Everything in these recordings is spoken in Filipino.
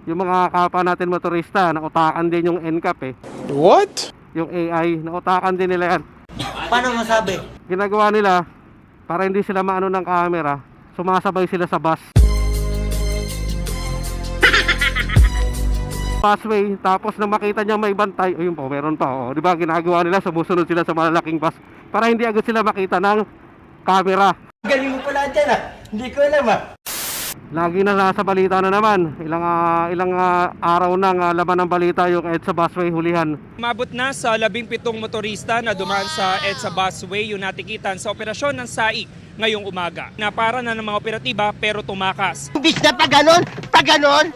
yung mga kapwa natin motorista, nautakan din yung NCAP eh. What? Yung AI, nautakan din nila yan. Paano masabi? Ginagawa nila, para hindi sila maano ng camera, sumasabay sila sa bus. Busway, tapos nang makita niya may bantay, ayun po, meron pa, oh. Di ba, ginagawa nila, sumusunod sila sa malalaking bus para hindi agad sila makita ng camera. Galing mo pala dyan ah. Hindi ko alam ah. Lagi na nasa balita na naman, ilang araw nang laman ng balita yung EDSA Busway hulihan. Umabot na sa 17 motorista na dumaan sa EDSA Busway yung natikitan sa operasyon ng SAIC ngayong umaga. Napara na ng mga operatiba pero tumakas. Imbis na pa ganon.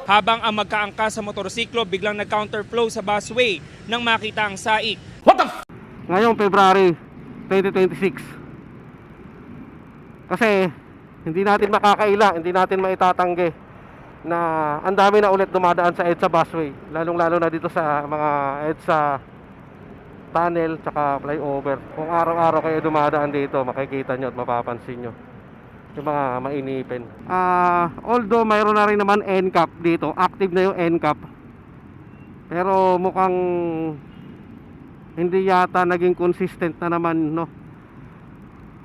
Habang ang magkaangkas sa motorsiklo biglang nag-counterflow sa busway nang makita ang SAIC. Ngayong February 2026. Kasi hindi natin makakaila, hindi natin maitatanggi na ang dami na ulit dumadaan sa EDSA Busway, lalong-lalo na dito sa mga EDSA tunnel tsaka flyover. Kung araw-araw kayo dumadaan dito, makikita nyo at mapapansin nyo yung mga mainipin. Although mayroon na rin naman NCAP dito, active na yung NCAP, pero mukhang hindi yata naging consistent na naman, no,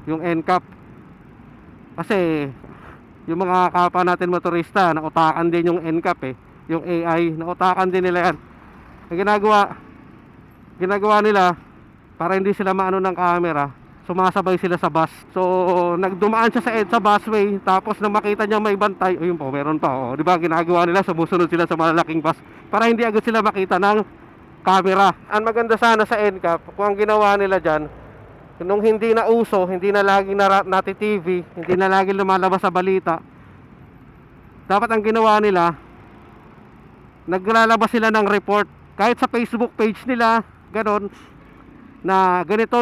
yung NCAP. Kasi yung mga kapwa natin motorista, nautakan din yung NCAP eh, yung AI, nautakan din nila yan. Ang ginagawa nila, para hindi sila maano ng camera, sumasabay sila sa bus. So nagdumaan siya sa EDSA Busway, tapos nang makita niya may bantay, ayun po, meron pa, oh. Di ba, ginagawa nila, sumusunod sila sa malalaking bus para hindi agad sila makita ng camera. Ang maganda sana sa NCAP, kung ang ginawa nila dyan, nung hindi na uso, hindi na laging nati-TV, hindi na laging lumalabas sa balita, dapat ang ginawa nila, naglalabas sila ng report kahit sa Facebook page nila, ganon, na ganito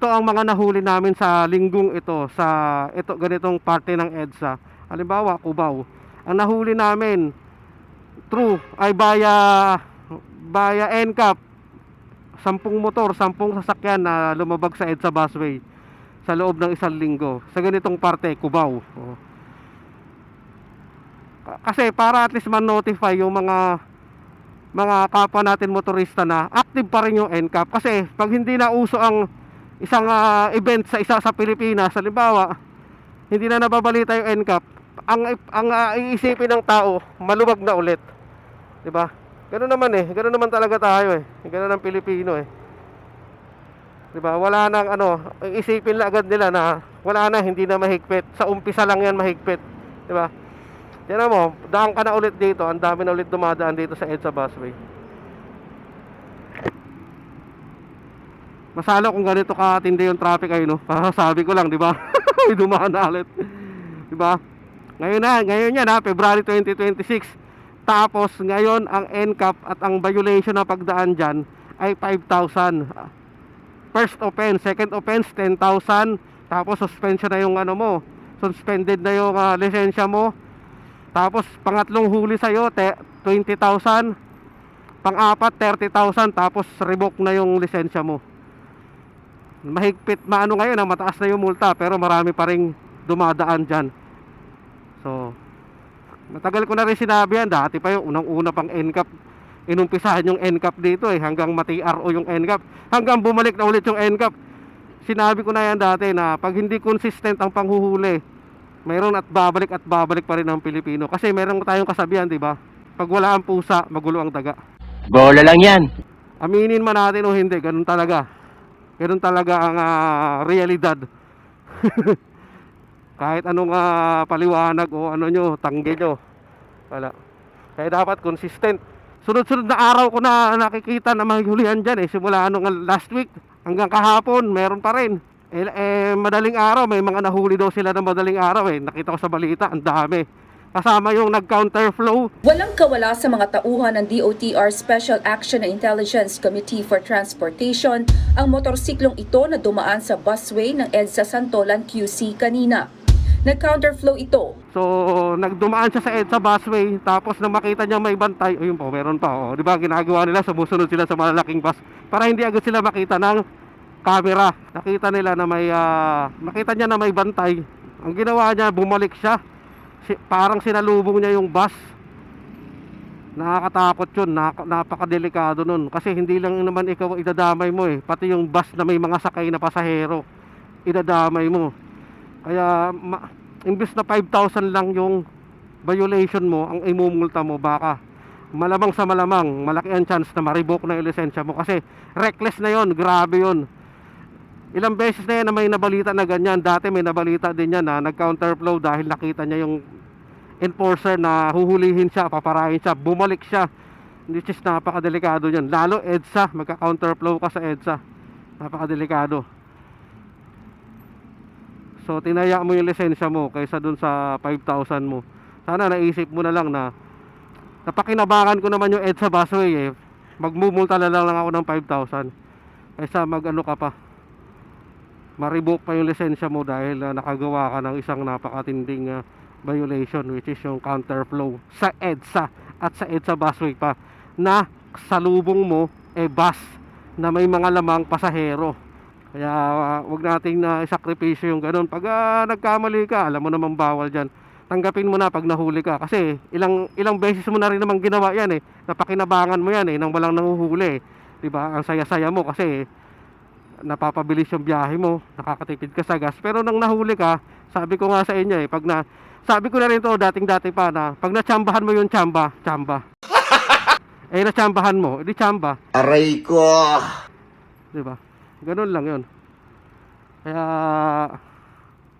ang mga nahuli namin sa linggong ito, sa ganitong parte ng EDSA. Halimbawa, Cubao, ang nahuli namin ay via NCAP, 10 motor, 10 sasakyan na lumabag sa EDSA Busway sa loob ng isang linggo sa ganitong parte, Cubao. Kasi para at least man-notify yung mga kapwa natin motorista na active pa rin yung NCAP. Kasi pag hindi na uso ang isang event sa isa sa Pilipinas, halimbawa, hindi na nababalita yung NCAP, ang iisipin ng tao, maluwag na ulit. 'Di ba? Ganoon naman eh, ganoon naman talaga tayo eh. Ganoon ang Pilipino eh. 'Di ba? Wala nang isipin na agad nila na wala na, hindi na mahigpit. Sa umpisa lang 'yan mahigpit, 'di ba? Tingnan mo, daan ka na ulit dito, ang dami na ulit dumadaan dito sa EDSA Busway. Masalo kung ganito katindi yung traffic ay, no. Sabi ko lang, 'di ba? May dumaan na ulit. 'Di ba? Ngayon yan ha, February 2026. Tapos ngayon ang NCAP at ang violation na pagdaan dyan ay 5,000. First offense, second offense 10,000. Tapos suspension na yung suspended na yung lisensya mo. Tapos pangatlong huli sa'yo 20,000. Pang-apat 30,000. Tapos revoke na yung lisensya mo. Mahigpit, ngayon mataas na yung multa, pero marami pa ring dumadaan dyan. So matagal ko na rin sinabi yan, dati pa yung unang-una pang NCAP, inumpisahan yung NCAP dito eh, hanggang mati-RO yung NCAP, hanggang bumalik na ulit yung NCAP. Sinabi ko na yan dati na pag hindi consistent ang panghuhuli, mayroon at babalik pa rin ang Pilipino. Kasi meron tayong kasabihan, di ba? Pag wala ang pusa, magulo ang daga. Bola lang yan. Aminin man natin o hindi, ganun talaga. Ganun talaga ang realidad. Kahit anong paliwanag o tanggi nyo, wala. Kaya dapat consistent. Sunod-sunod na araw ko na nakikita na mahulihan dyan eh. Simula last week hanggang kahapon, meron pa rin. Madaling araw, may mga nahuli daw sila ng madaling araw eh. Nakita ko sa balita, ang dami. Kasama yung nag-counterflow. Walang kawala sa mga tauhan ng DOTR Special Action and Intelligence Committee for Transportation ang motorsiklong ito na dumaan sa busway ng EDSA Santolan QC kanina. Nag-counterflow ito. So nagdumaan siya sa EDSA Busway, tapos nang makita niya may bantay, ayun po, meron pa, oh. Di ba, ginagawa nila, sumusunod sila sa malalaking bus para hindi agad sila makita ng camera. Nakita nila na makita niya na may bantay. Ang ginawa niya, bumalik siya, parang sinalubong niya yung bus. Nakakatakot yun, napakadelikado nun. Kasi hindi lang naman ikaw ang idadamay mo eh. Pati yung bus na may mga sakay na pasahero, idadamay mo. Kaya, imbes na 5,000 lang yung violation mo, ang imumulta mo, baka malamang sa malamang, malaki ang chance na ma-revoke na yung lisensya mo. Kasi reckless na yon, grabe yon. Ilang beses na yan na may nabalita na ganyan. Dati may nabalita din yan na nag-counterflow dahil nakita niya yung enforcer na huhulihin siya, paparahin siya, bumalik siya. Which is napakadelikado yan. Lalo EDSA, magka-counterflow ka sa EDSA, napakadelikado. So tinaya mo yung lisensya mo kaysa dun sa 5,000 mo. Sana naisip mo na lang na napakinabangan ko naman yung EDSA busway eh. Magmumulta na lang ako ng 5,000 kaysa mag-ano ka pa, ma-revoke pa yung lisensya mo dahil nakagawa ka ng isang napakatinding violation, which is yung counterflow sa EDSA at sa EDSA busway pa na salubong mo bus na may mga lamang pasahero. Kaya wag nating na isakripisyo yung ganun. Pag nagkamali ka, alam mo namang bawal dyan, tanggapin mo na pag nahuli ka. Kasi ilang beses mo na rin namang ginawa yan eh. Napakinabangan mo yan eh nang walang nanguhuli eh. Diba? Ang saya-saya mo kasi napapabilis yung biyahe mo, nakakatipid ka sa gas. Pero nang nahuli ka, sabi ko nga sa inyo eh, sabi ko na rin to dating-dati pa na pag natsambahan mo yung tsamba natsambahan mo, edi tsamba. Aray ko! Diba? Ganun lang yun. Kaya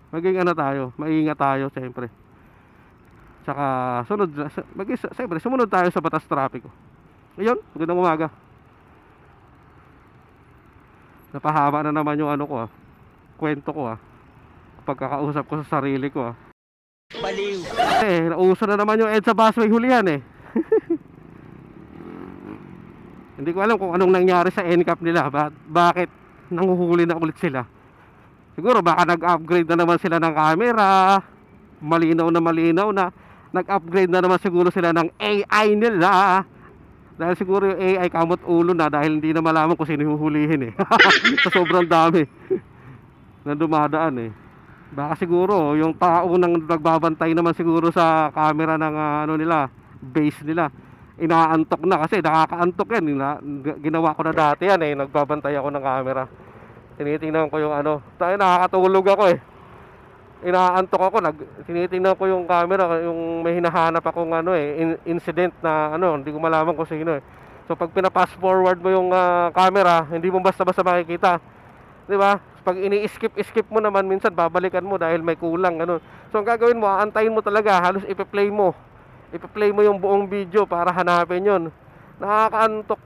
maging ano tayo, maingat tayo siyempre. Tsaka siyempre sumunod tayo sa batas trapiko. Ayun, magandang umaga. Napahaba na naman yung ano ko kwento ko pagkakausap ko sa sarili ko Baliw! Nauso na naman yung EDSA busway hulihan eh. Hindi ko alam kung anong nangyari sa NCAP nila. Bakit nanguhuli na ulit sila? Siguro baka nag-upgrade na naman sila ng camera, malinaw na nag-upgrade na naman siguro sila ng AI nila. Dahil siguro yung AI kamot ulo na dahil hindi na malaman kung sino huhulihin eh. Sa sobrang dami na dumadaan eh. Baka siguro yung tao nang nagbabantay naman siguro sa camera ng base nila, inaantok na kasi nakakaantok yan. Ginawa ko na dati yan eh, nagbabantay ako ng camera. Tinitingnan ko yung nakakatulog ako eh. Inaantok ako, tinitingnan ko yung camera, yung may hinahanap akong incident na hindi ko malaman kung sino eh. So pag pina-pass forward mo yung camera, hindi mo basta-basta makikita. 'Di ba? Pag ini-skip mo naman minsan babalikan mo dahil may kulang So ang gagawin mo, aantayin mo talaga, halos ipe-play mo yung buong video para hanapin 'yon. Nakakaantok.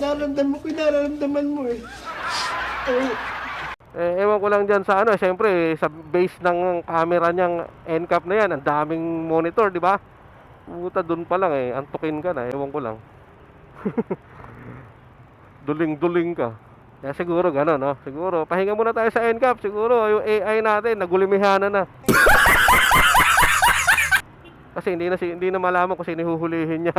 Nararamdaman mo eh. Ewan ko lang dyan sa siyempre sa base ng camera niyang NCAP na yan, ang daming monitor, di ba? Puta, dun pa lang eh, antukin ka na, ewan ko lang. Duling-duling ka. Kaya siguro gano'n, no? Siguro, pahinga muna tayo sa NCAP, siguro yung AI natin, nagulimihanan na. Kasi hindi na malaman kung sino huhulihin niya.